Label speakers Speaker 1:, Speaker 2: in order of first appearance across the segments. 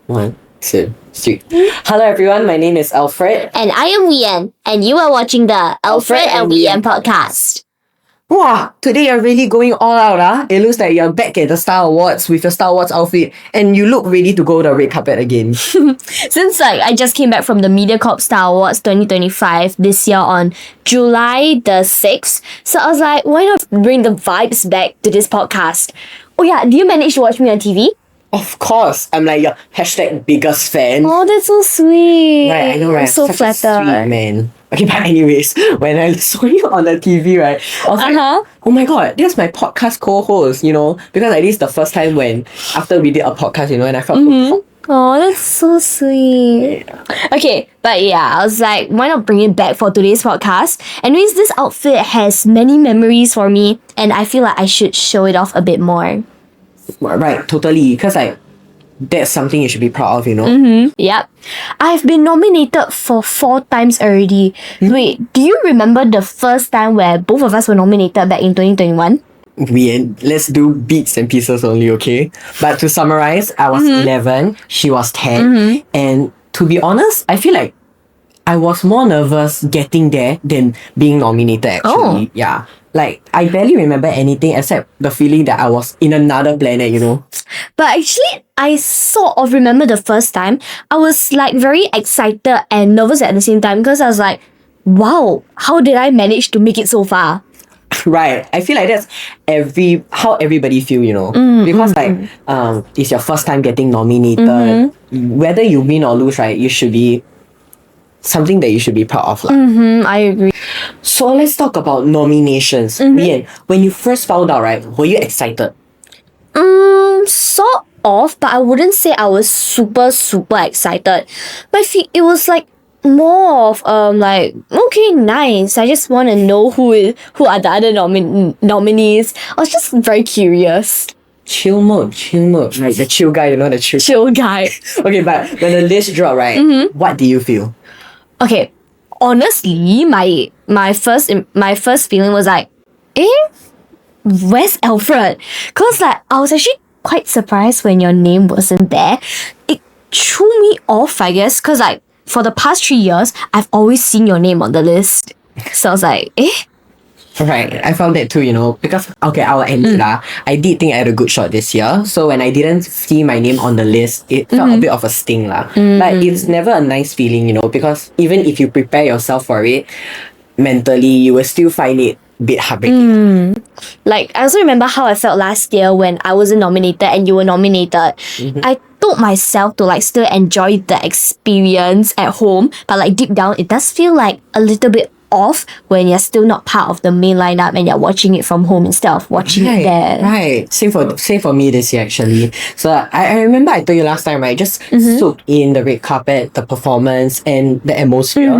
Speaker 1: One, two, three. Hello everyone, my name is Alfred.
Speaker 2: And I am Wian, and you are watching the Alfred and Wian podcast.
Speaker 1: Wow, today you're really going all out, ah. It looks like you're back at the Star Awards with your Star Wars outfit and you look ready to go the red carpet again.
Speaker 2: Since I just came back from the MediaCorp Star Awards 2025 this year on July the 6th, so I was like, why not bring the vibes back to this podcast? Oh yeah, do you manage to watch me on TV?
Speaker 1: Of course, I'm like your biggest fan.
Speaker 2: Oh, that's so sweet.
Speaker 1: Right, I know, right?
Speaker 2: I'm so
Speaker 1: Such
Speaker 2: flattered.
Speaker 1: a sweet man. Okay, but anyways, when I saw you on the TV, right, I was like, oh my god, that's my podcast co-host, because this is the first time after we did a podcast, and I felt so
Speaker 2: Oh, that's so sweet. Okay, but yeah, I was like, why not bring it back for today's podcast? Anyways, this outfit has many memories for me, and I feel like I should show it off a bit more.
Speaker 1: Right, totally, because that's something you should be proud of,
Speaker 2: Yep. I've been nominated for 4 times already. Wait, do you remember the first time where both of us were nominated back in 2021?
Speaker 1: Let's do bits and pieces only, okay? But to summarize, I was 11, she was 10, and to be honest, I feel like I was more nervous getting there than being nominated actually. Yeah. Like, I barely remember anything except the feeling that I was in another planet,
Speaker 2: But actually, I sort of remember the first time. I was like very excited and nervous at the same time because I was like, wow, how did I manage to make it so far?
Speaker 1: Right. I feel like that's how everybody feel, because it's your first time getting nominated. Whether you win or lose, right, you should be something that you should be proud of.
Speaker 2: I agree.
Speaker 1: So let's talk about nominations. Rian, when you first found out, right, were you excited?
Speaker 2: Sort of, but I wouldn't say I was super excited. But it was like more of like, okay, nice. I just want to know who are the other nominees. I was just very curious.
Speaker 1: Chill mode. Like the chill guy, the
Speaker 2: Chill guy.
Speaker 1: Okay, but when the list dropped, right, what do you feel?
Speaker 2: Okay, honestly, my first feeling was like, where's Alfred? Cause like I was actually quite surprised when your name wasn't there. It threw me off, I guess, cause like for the past 3 years, I've always seen your name on the list. So I was like,
Speaker 1: Right, I found that too, because, okay, I'll admit I did think I had a good shot this year. So when I didn't see my name on the list, it felt a bit of a sting lah. But it's never a nice feeling, because even if you prepare yourself for it, mentally, you will still find it a bit heartbreaking.
Speaker 2: Like, I also remember how I felt last year when I wasn't nominated and you were nominated. I told myself to like still enjoy the experience at home, but like deep down, it does feel like a little bit off when you're still not part of the main lineup and you're watching it from home instead of watching it there.
Speaker 1: Right. Same for me this year actually. So I remember I told you last time, right? Just soak in the red carpet, the performance and the atmosphere.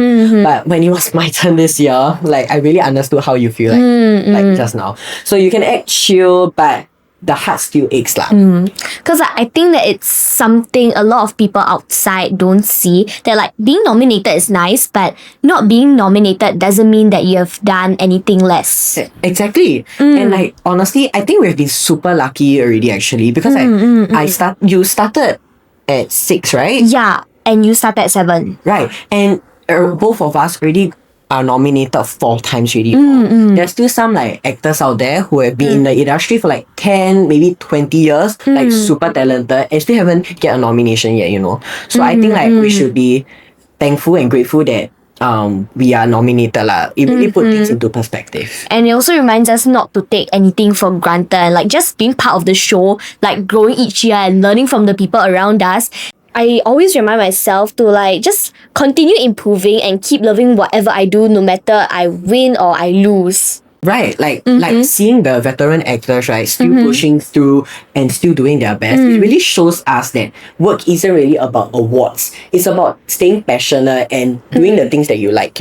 Speaker 1: But when it was my turn this year, like I really understood how you feel like just now. So you can act chill, but the heart still aches lah.
Speaker 2: Because I think that it's something a lot of people outside don't see. That like being nominated is nice, but not being nominated doesn't mean that you have done anything less.
Speaker 1: Exactly. And like honestly, I think we've been super lucky already actually because you started at 6, right?
Speaker 2: Yeah, and you started at 7.
Speaker 1: Right. And both of us already are nominated 4 times already. There's still some like actors out there who have been in the industry for like 10, maybe 20 years, like super talented and still haven't get a nomination yet, So I think like we should be thankful and grateful that we are nominated lah. It really put things into perspective.
Speaker 2: And it also reminds us not to take anything for granted. Like just being part of the show, like growing each year and learning from the people around us. I always remind myself to like just continue improving and keep loving whatever I do, no matter I win or I lose.
Speaker 1: Right, like seeing the veteran actors, right, still pushing through and still doing their best, it really shows us that work isn't really about awards. It's about staying passionate and doing the things that you like.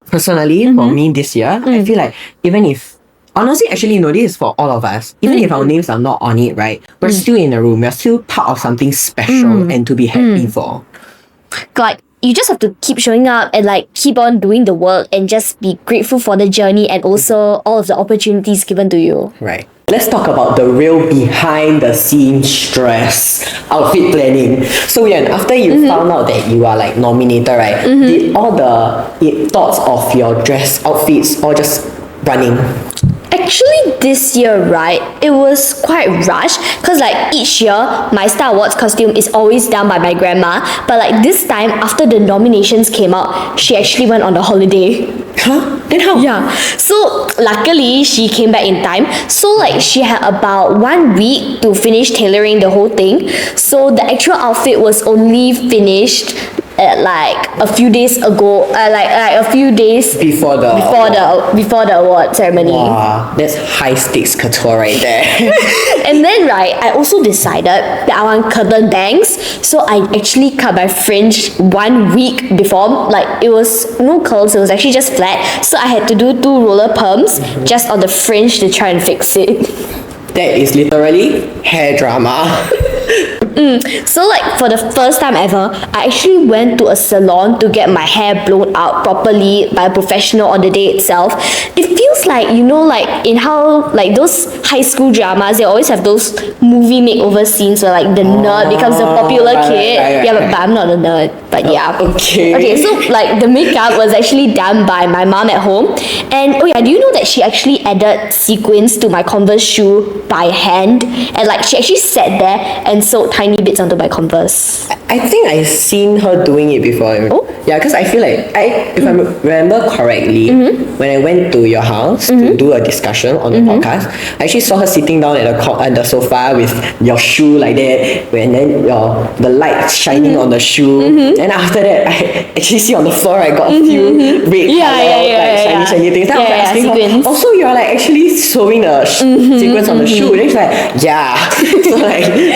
Speaker 1: Personally, for me this year, I feel like even if honestly, actually, this is for all of us. Even if our names are not on it, right, we're still in the room. We're still part of something special and to be happy for.
Speaker 2: Like, you just have to keep showing up and like keep on doing the work and just be grateful for the journey and also all of the opportunities given to you.
Speaker 1: Right. Let's talk about the real behind the scenes stress, outfit planning. So Yan, after you found out that you are like nominated, right? Did all the thoughts of your dress outfits all just running?
Speaker 2: Actually, this year, right, it was quite rushed because like each year, my Star Awards costume is always done by my grandma. But like this time, after the nominations came out, she actually went on the holiday.
Speaker 1: Huh? Then how?
Speaker 2: Yeah. So luckily, she came back in time. So like she had about 1 week to finish tailoring the whole thing. So the actual outfit was only finished at like a few days ago, like a few days
Speaker 1: Before the
Speaker 2: award ceremony.
Speaker 1: Wow, that's high stakes couture right there.
Speaker 2: And then right, I also decided that I want curtain bangs. So I actually cut my fringe 1 week before. Like it was no curls, it was actually just flat. So I had to do 2 roller perms just on the fringe to try and fix it.
Speaker 1: That is literally hair drama.
Speaker 2: So like for the first time ever, I actually went to a salon to get my hair blown out properly by a professional on the day itself. It feels like, you know, like in how like those high school dramas, they always have those movie makeover scenes where like the nerd becomes the popular kid.
Speaker 1: Right.
Speaker 2: But I'm not a nerd. But yeah.
Speaker 1: Okay.
Speaker 2: So like the makeup was actually done by my mom at home. And oh yeah, do you know that she actually added sequins to my Converse shoe by hand? And like she actually sat there and sewed tiny bits onto my Converse.
Speaker 1: I think I've seen her doing it before.
Speaker 2: Oh?
Speaker 1: Yeah, because I feel like if I remember correctly, when I went to your house to do a discussion on the podcast, I actually saw her sitting down at the sofa with your shoe like that, and then the light shining on the shoe. And after that, I actually see on the floor I got a few red color, shiny things. Then I was like asking her, also you're like actually sewing the sequence on the shoe. Then she's like, yeah.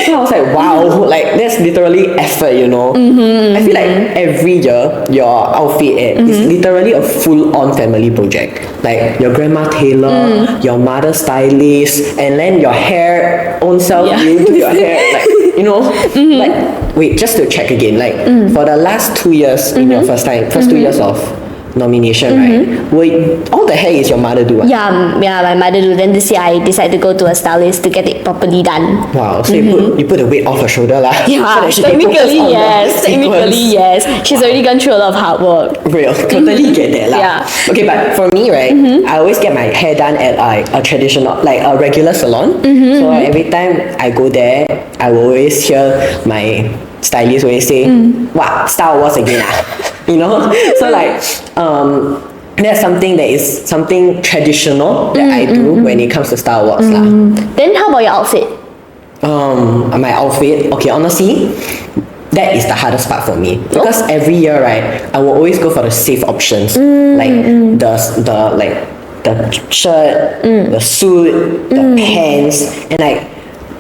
Speaker 1: So I was like, wow, like that's literally effort, you know. I feel like every year your outfit is literally a full-on family project. Like your grandma tailor, your mother stylist, and then your hair own self, you do your hair, like you know. Like wait, just to check again, like for the last 2 years in your first 2 years of nomination, right? All the hair is your mother do?
Speaker 2: Yeah, my mother do. Then this year I decided to go to a stylist to get it properly done.
Speaker 1: Wow, so you put the weight off her shoulder lah.
Speaker 2: Yeah,
Speaker 1: so
Speaker 2: technically yes. She's already gone through a lot of hard work.
Speaker 1: Real, totally get that lah.
Speaker 2: Yeah.
Speaker 1: Okay, but for me, right, I always get my hair done at a traditional, like a regular salon. So every time I go there, I will always hear my stylist always say, "What Star Wars again ah?" You know, so like that's something that is something traditional that I do when it comes to Star Wars lah.
Speaker 2: Then how about your outfit?
Speaker 1: My outfit, okay, honestly, that is the hardest part for me because every year, right, I will always go for the safe options, like the shirt, the suit, the pants, and like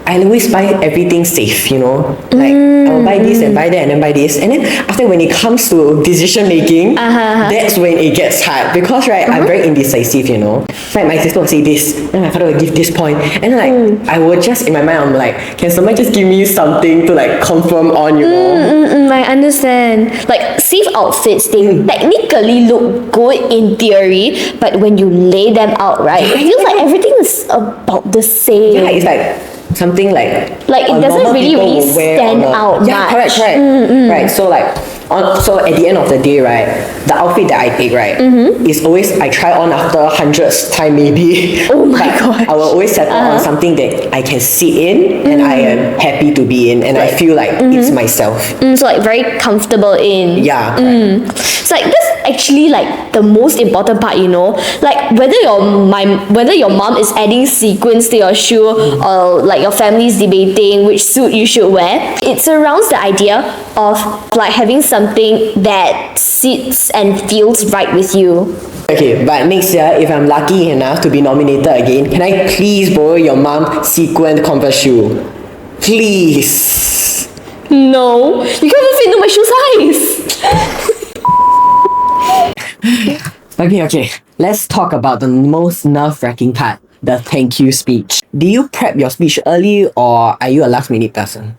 Speaker 1: I always buy everything safe, you know. Like I will buy this and buy that and then buy this, and then after when it comes to decision making, that's when it gets hard because right, I'm very indecisive, you know. Like my sister will say this, then my father will give this point, and then like I will just in my mind I'm like, can someone just give me something to like confirm on, you know?
Speaker 2: I understand. Like safe outfits, they technically look good in theory, but when you lay them out, right, it feels like everything is about the same.
Speaker 1: Yeah, it's like something like
Speaker 2: it doesn't really stand out
Speaker 1: much. Correct. Right, so like so at the end of the day, right, the outfit that I pick, right, is always I try on after 100th time maybe.
Speaker 2: Oh my god!
Speaker 1: I will always settle on something that I can sit in and I am happy to be in, and I feel like it's myself.
Speaker 2: So like very comfortable in.
Speaker 1: Yeah.
Speaker 2: It's like that's actually like the most important part, you know. Like whether your mom is adding sequins to your shoe or like your family's debating which suit you should wear, it surrounds the idea of like having something that sits and feels right with you.
Speaker 1: Okay, but next year, if I'm lucky enough to be nominated again, can I please borrow your mom's sequined Converse shoe? Please.
Speaker 2: No, you can't even fit into my shoe size.
Speaker 1: Okay. Let's talk about the most nerve-wracking part, the thank you speech. Do you prep your speech early or are you a last-minute person?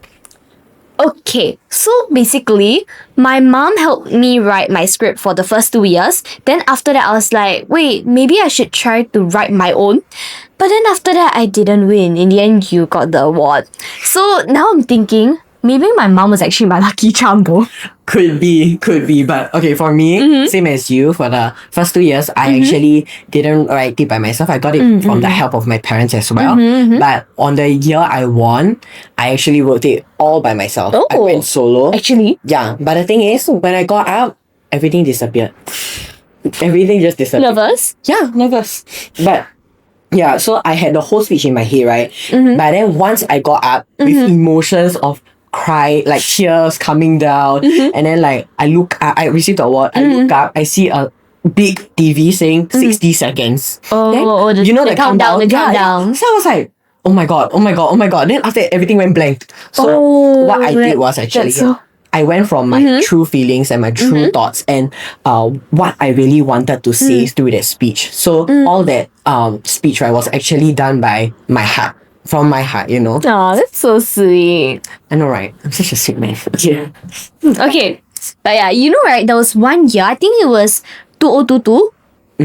Speaker 2: Okay. Okay, so basically, my mom helped me write my script for the first 2 years. Then after that, I was like, wait, maybe I should try to write my own. But then after that, I didn't win. In the end, you got the award. So now I'm thinking, maybe my mom was actually my lucky charm though.
Speaker 1: Could be. But okay, for me, same as you, for the first 2 years, I actually didn't write it by myself. I got it from the help of my parents as well. But on the year I won, I actually wrote it all by myself. I
Speaker 2: Oh.
Speaker 1: went solo.
Speaker 2: Actually,
Speaker 1: Yeah, but the thing is, when I got up, everything disappeared. Everything just disappeared.
Speaker 2: nervous?
Speaker 1: Yeah, nervous. But yeah, so I had the whole speech in my head, right? But then once I got up with emotions of cry, like tears coming down, and then like I look up, I received the award, I look up, I see a big TV saying 60 seconds.
Speaker 2: Oh,
Speaker 1: Then,
Speaker 2: the countdown, the
Speaker 1: Yeah,
Speaker 2: countdown.
Speaker 1: So I was like, oh my god. Then after that, everything went blank. So what I did was actually
Speaker 2: that's so-
Speaker 1: I went from my true feelings and my true thoughts and what I really wanted to say through that speech. So all that speech, right, was actually done by my heart. From my heart, you know.
Speaker 2: Oh, that's so sweet.
Speaker 1: I know, right? I'm such a sweet man. Yeah.
Speaker 2: Okay, but yeah, you know, right? There was one year, I think it was 2022.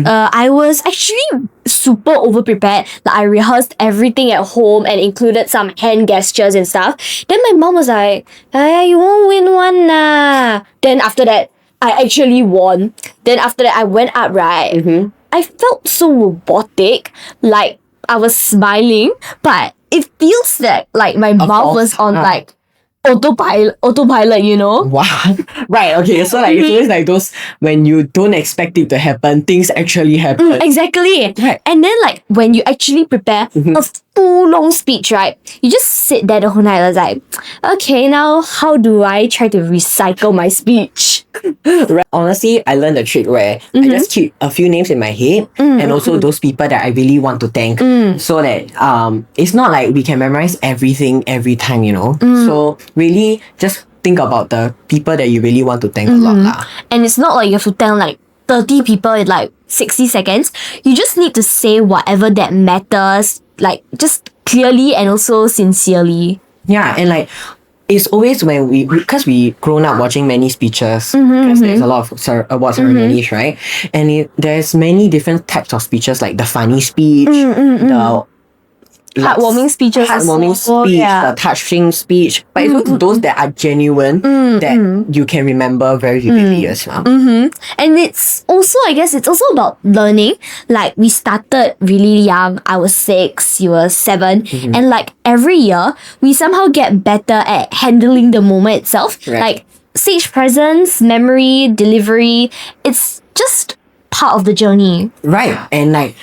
Speaker 2: I was actually super over prepared. Like I rehearsed everything at home and included some hand gestures and stuff. Then my mom was like, "Hey, you won't win one nah." Then after that, I actually won. Then after that, I went up, right? I felt so robotic, like I was smiling, but it feels like my mouth was on like autopilot, you know?
Speaker 1: Wow. Right, okay. So like it's always like those when you don't expect it to happen, things actually happen.
Speaker 2: Exactly.
Speaker 1: Right.
Speaker 2: And then like when you actually prepare a full long speech, right? You just sit there the whole night. I was like, okay, now how do I try to recycle my speech?
Speaker 1: Right. Honestly, I learned the trick where I just keep a few names in my head and also those people that I really want to thank, so that it's not like we can memorize everything every time, you know. So really just think about the people that you really want to thank a lot lah.
Speaker 2: And it's not like you have to tell like 30 people in like 60 seconds. You just need to say whatever that matters, like just clearly and also sincerely.
Speaker 1: Yeah, and like it's always when because we grown up watching many speeches, because there's a lot of award ceremonies, right? And there's many different types of speeches, like the funny speech, the
Speaker 2: Heartwarming speeches.
Speaker 1: heartwarming
Speaker 2: also,
Speaker 1: speech,
Speaker 2: yeah.
Speaker 1: the touching speech, but it's also those that are genuine that you can remember very vividly as well.
Speaker 2: And it's also, I guess, it's also about learning. Like, we started really young. I was 6, you were 7. And like every year, we somehow get better at handling the moment itself.
Speaker 1: Right.
Speaker 2: Like, stage presence, memory, delivery. It's just part of the journey.
Speaker 1: Right, and like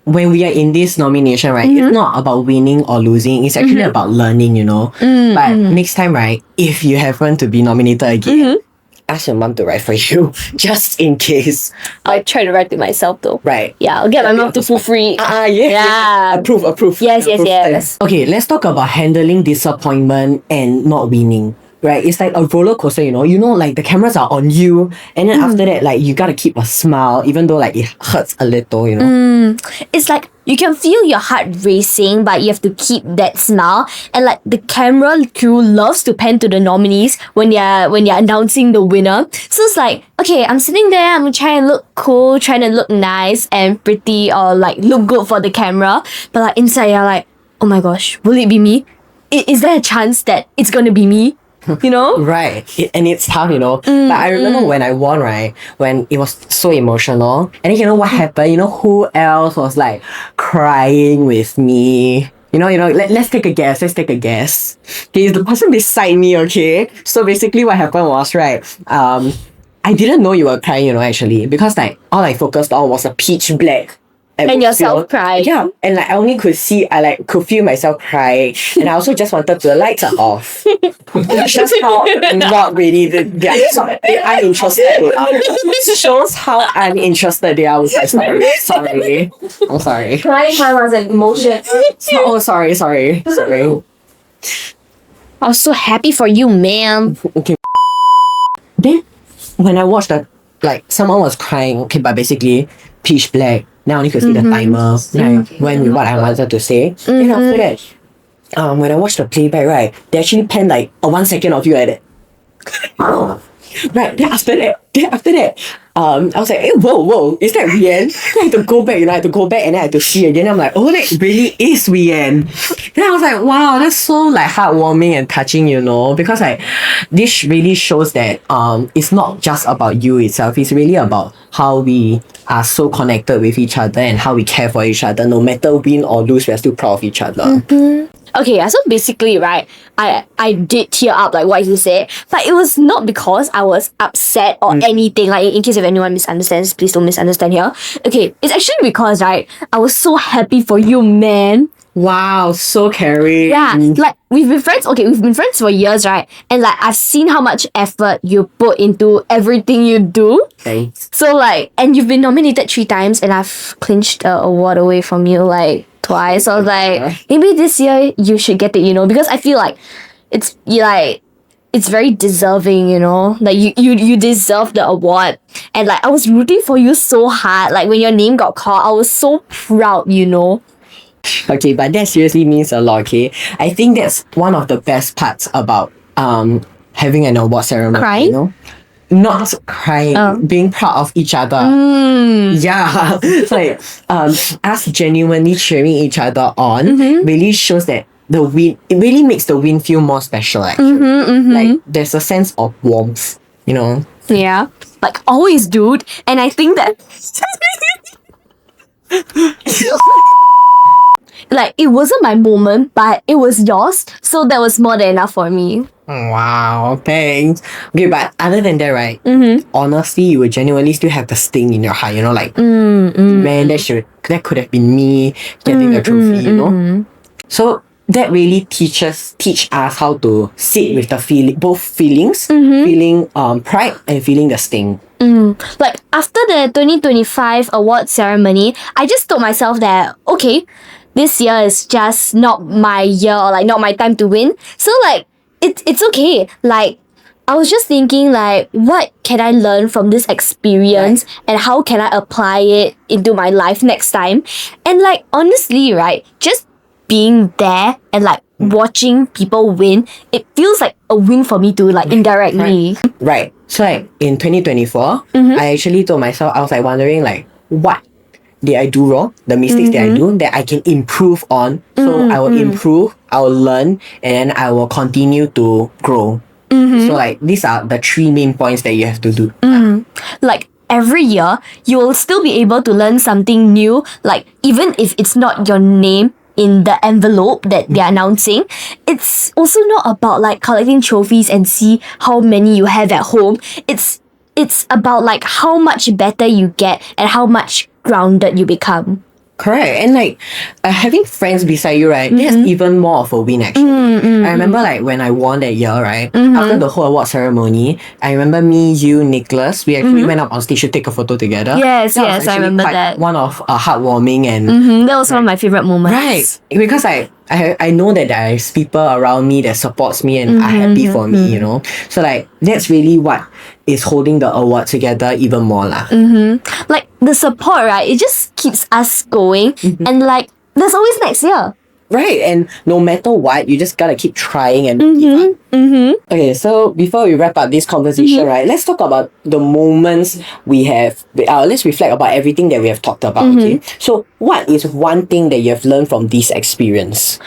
Speaker 1: when we are in this nomination, right, it's not about winning or losing. It's actually about learning, you know. But next time, right, if you happen to be nominated again, ask your mom to write for you, just in case.
Speaker 2: I'll try to write it myself though.
Speaker 1: Right.
Speaker 2: Yeah, I'll get my mom to full free.
Speaker 1: Yeah.
Speaker 2: Yeah.
Speaker 1: Approve.
Speaker 2: Yes.
Speaker 1: Okay, let's talk about handling disappointment and not winning. Right, it's like a roller coaster, you know. Like the cameras are on you, and then after that, like you gotta keep a smile, even though like it hurts a little, you know.
Speaker 2: It's like you can feel your heart racing, but you have to keep that smile. And like the camera crew loves to pan to the nominees when you're announcing the winner. So it's like, okay, I'm sitting there, I'm trying to look cool, trying to look nice and pretty, or like look good for the camera. But like inside, you're like, oh my gosh, will it be me? Is there a chance that it's gonna be me? You know?
Speaker 1: Right. And it's tough, you know. But I remember when I won, right, when it was so emotional. And then you know what happened? You know who else was like crying with me? You know, let's take a guess. Okay, the person beside me, okay? So basically what happened was, right, I didn't know you were crying, you know, actually. Because like all I focused on was a pitch black.
Speaker 2: And yourself cry.
Speaker 1: Yeah, and like I only could could feel myself crying, and I also just wanted the lights are off. It's just how not really they are uninterested. Shows how uninterested they are. I was like, sorry. I'm sorry.
Speaker 2: Crying was an emotion.
Speaker 1: Oh, sorry.
Speaker 2: I was so happy for you, man.
Speaker 1: Okay. Then when I watched that, like someone was crying. Okay, but basically pitch black. Now I only could see the timer. Like when what I wanted to say. Then after that, when I watched the playback, right, they actually penned like a 1 second of you like that. Right, then after that, I was like, hey, whoa, is that Rian? Then I had to go back, I had to go back and then I had to see again. I'm like, oh, that really is Rian. Then I was like, wow, that's so like heartwarming and touching, because like this really shows that it's not just about you itself. It's really about how we are so connected with each other and how we care for each other. No matter win or lose, we're still proud of each other.
Speaker 2: Okay, so basically, right, I did tear up like what you said, but it was not because I was upset or anything. Like, in case if anyone misunderstands, please don't misunderstand here. Okay, it's actually because, right, I was so happy for you, man.
Speaker 1: Wow, so caring.
Speaker 2: Yeah, like we've been friends. Okay, we've been friends for years, right? And like I've seen how much effort you put into everything you do.
Speaker 1: Thanks.
Speaker 2: So like, and you've been nominated 3 times, and I've clinched a award away from you like twice. So I was like, maybe this year you should get it, because I feel like it's very deserving, like you deserve the award. And like I was rooting for you so hard. Like when your name got called, I was so proud.
Speaker 1: Okay, but that seriously means a lot, okay? I think that's one of the best parts about having an award ceremony,
Speaker 2: Crying?
Speaker 1: Not crying, being proud of each other. Yeah. It's like us genuinely cheering each other on really shows that the win, it really makes the win feel more special actually. Like there's a sense of warmth,
Speaker 2: Yeah, like always, dude. And I think that like it wasn't my moment, but it was yours, so that was more than enough for me.
Speaker 1: Wow, thanks. Okay, but other than that, right? Honestly, you would genuinely still have the sting in your heart, like, man, that could have been me getting the trophy, So that really teach us how to sit with the both feelings, feeling pride and feeling the sting.
Speaker 2: Like after the 2025 award ceremony, I just told myself that okay, this year is just not my year, or like not my time to win. So like it's okay. Like I was just thinking like, what can I learn from this experience and how can I apply it into my life next time? And like honestly, right, just being there and like watching people win, it feels like a win for me too, like indirectly.
Speaker 1: Right. So like in 2024, I actually told myself, I was like wondering like, what did I do wrong? The mistakes that I do that I can improve on. So I will improve, I will learn, and then I will continue to grow. So like these are the 3 main points that you have to do.
Speaker 2: Like every year, you will still be able to learn something new. Like even if it's not your name in the envelope that they're announcing, it's also not about like collecting trophies and see how many you have at home. It's about like how much better you get and how much grounded you become.
Speaker 1: Correct. And like having friends beside you, right, that's even more of a win actually. I remember like when I won that year, right, after the whole award ceremony, I remember me, you, Nicholas, we actually went up on stage to take a photo together.
Speaker 2: Yes,
Speaker 1: That was
Speaker 2: I
Speaker 1: actually
Speaker 2: remember
Speaker 1: quite
Speaker 2: that.
Speaker 1: one of heartwarming and
Speaker 2: That was one of my favorite moments.
Speaker 1: right, because I know that there's people around me that supports me and are happy for me, so like that's really what is holding the award together even more lah.
Speaker 2: Like the support, right, it just keeps us going, and like there's always next year.
Speaker 1: Right, and no matter what, you just gotta keep trying and keep on. Okay, so before we wrap up this conversation, right, let's talk about the moments we have. Let's reflect about everything that we have talked about. Okay, so what is one thing that you have learned from this experience?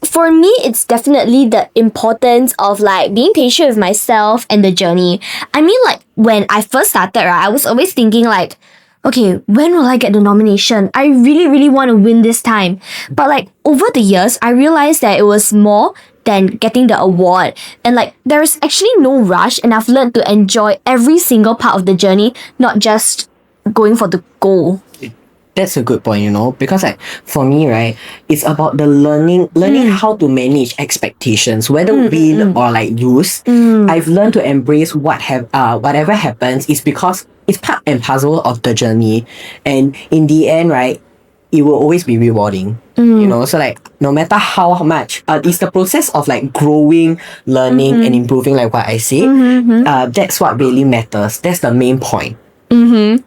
Speaker 2: For me, it's definitely the importance of like being patient with myself and the journey. I mean, like when I first started, right, I was always thinking like, okay, when will I get the nomination? I really, really want to win this time. But like over the years, I realized that it was more than getting the award. And like there's actually no rush, and I've learned to enjoy every single part of the journey, not just going for the goal.
Speaker 1: That's a good point, because like for me, right, it's about the learning how to manage expectations, whether win or like lose. I've learned to embrace whatever happens is because it's part and parcel of the journey, and in the end, right, it will always be rewarding. So like no matter how much, it's the process of like growing, learning, and improving, like what I said. That's what really matters. That's the main point.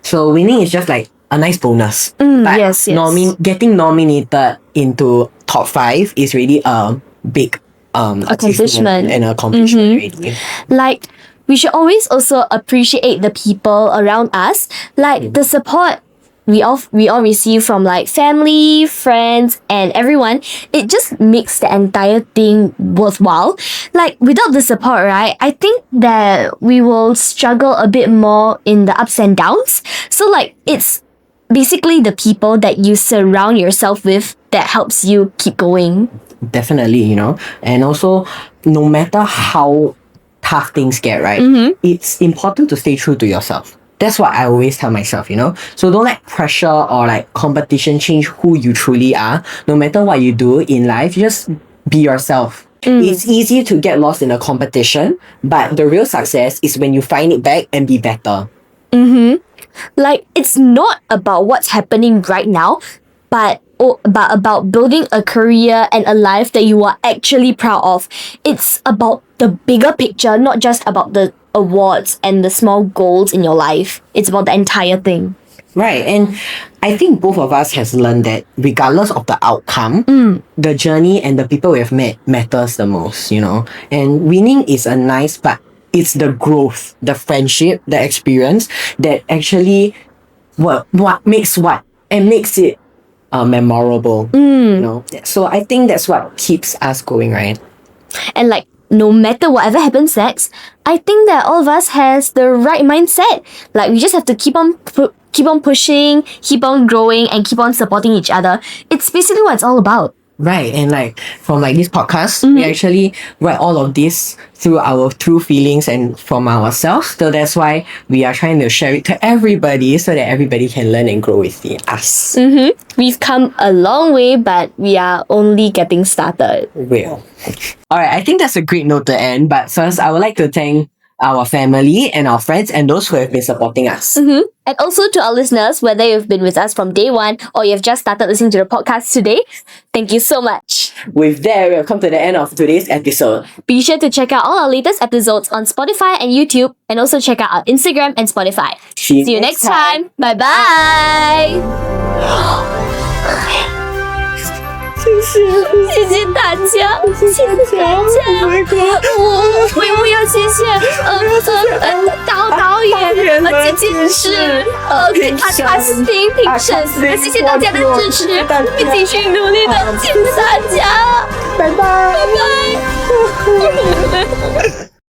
Speaker 1: So winning is just like a nice bonus.
Speaker 2: Yes.
Speaker 1: Getting nominated into top 5 is really a big
Speaker 2: Accomplishment.
Speaker 1: and accomplishment already.
Speaker 2: Like, we should always also appreciate the people around us, like the support we all receive from like family, friends, and everyone. It just makes the entire thing worthwhile. Like, without the support, right, I think that we will struggle a bit more in the ups and downs. So like, it's basically the people that you surround yourself with that helps you keep going.
Speaker 1: Definitely, you know. And also, no matter how tough things get, right, it's important to stay true to yourself. That's what I always tell myself, you know. So don't let pressure or like competition change who you truly are. No matter what you do in life, just be yourself. It's easy to get lost in a competition, but the real success is when you find it back and be better.
Speaker 2: Like, it's not about what's happening right now, but about building a career and a life that you are actually proud of. It's about the bigger picture, not just about the awards and the small goals in your life. It's about the entire thing.
Speaker 1: Right, and I think both of us has learned that regardless of the outcome, the journey and the people we have met matters the most, you know. And winning is a nice, but it's the growth, the friendship, the experience that actually what makes it memorable. You know. So I think that's what keeps us going, right?
Speaker 2: And like, no matter whatever happens next, I think that all of us has the right mindset. Like, we just have to keep on pushing, keep on growing, and keep on supporting each other. It's basically what it's all about.
Speaker 1: Right, and like from like this podcast, we actually write all of this through our true feelings and from ourselves. So that's why we are trying to share it to everybody so that everybody can learn and grow with us.
Speaker 2: We've come a long way, but we are only getting started.
Speaker 1: Well, alright, I think that's a great note to end. But first, I would like to thank our family and our friends and those who have been supporting us.
Speaker 2: And also to our listeners, whether you've been with us from day one or you've just started listening to the podcast today, thank you so much.
Speaker 1: With that, we have come to the end of today's episode.
Speaker 2: Be sure to check out all our latest episodes on Spotify and YouTube, and also check out our Instagram and Spotify. See you next time. Bye-bye. 谢谢大家，谢谢大家，我要谢谢导演监制阿斯汀评审，谢谢大家的支持，会继续努力的，谢谢大家，拜拜。